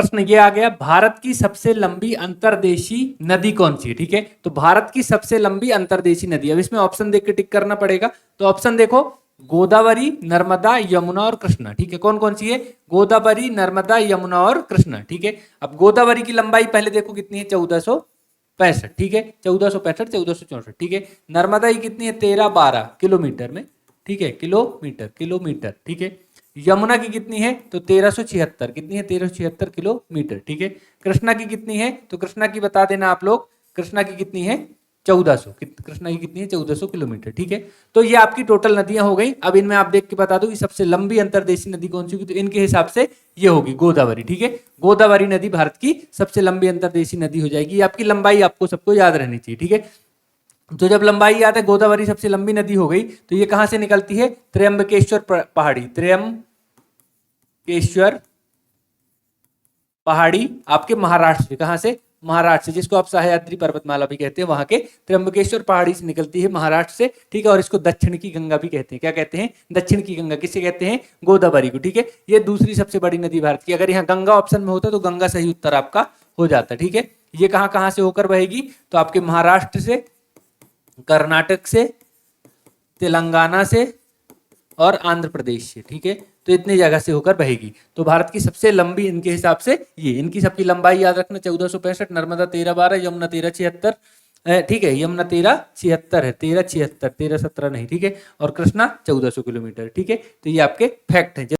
प्रश्न ये आ गया, भारत की सबसे लंबी अंतर्देशीय नदी कौन सी है। ठीक है, तो भारत की सबसे लंबी अंतर्देशीय नदी, अब इसमें ऑप्शन देख के टिक करना पड़ेगा। तो ऑप्शन देखो, गोदावरी, नर्मदा, यमुना और कृष्णा। ठीक है, कौन कौन सी है? गोदावरी, नर्मदा, यमुना और कृष्णा। ठीक है, अब गोदावरी की लंबाई पहले देखो कितनी है, 1465। ठीक है, 1465, 1464। ठीक है, नर्मदा की कितनी है, 1312 किलोमीटर में। ठीक है, किलोमीटर। ठीक है, यमुना की कितनी है, तो 1376, कितनी है, 1376 किलोमीटर। ठीक है, कृष्णा की कितनी है, तो कृष्णा की बता देना आप लोग, कृष्णा की कितनी है, 1400। कृष्णा की कितनी है, 1400 किलोमीटर। ठीक है, तो ये आपकी टोटल नदियां हो गई। अब इनमें आप देख के बता दो कि सबसे लंबी अंतर्देशीय नदी कौन सी होगी, तो इनके हिसाब से ये होगी गोदावरी। ठीक है, गोदावरी नदी भारत की सबसे लंबी अंतर्देशीय नदी हो जाएगी। आपकी लंबाई आपको सबको याद रहनी चाहिए। ठीक है, तो जब लंबाई याद है, गोदावरी सबसे लंबी नदी हो गई, तो ये कहां से निकलती है, त्र्यंबकेश्वर पहाड़ी, त्र्यंबकेश्वर पहाड़ी आपके महाराष्ट्र से, कहां से, महाराष्ट्र से, जिसको आप सह्याद्री पर्वतमाला भी कहते हैं, वहां के त्र्यंबकेश्वर पहाड़ी से निकलती है, महाराष्ट्र से। ठीक है, और इसको दक्षिण की गंगा भी कहते हैं। क्या कहते हैं, दक्षिण की गंगा। किसे कहते हैं, गोदावरी को। ठीक है, ये दूसरी सबसे बड़ी नदी भारत की। अगर यहाँ गंगा ऑप्शन में होता तो गंगा सही उत्तर आपका हो जाता। ठीक है, ये कहां कहां से होकर बहेगी, तो आपके महाराष्ट्र से, कर्नाटक से, तेलंगाना से और आंध्र प्रदेश से। ठीक है, तो इतनी जगह से होकर बहेगी। तो भारत की सबसे लंबी इनके हिसाब से ये, इनकी सबकी लंबाई याद रखना, 1465, नर्मदा 1312, यमुना 1376। ठीक है, यमुना 1376 है, 1376, 1317 नहीं। ठीक है, और कृष्णा 1400 किलोमीटर। ठीक है, तो ये आपके फैक्ट है।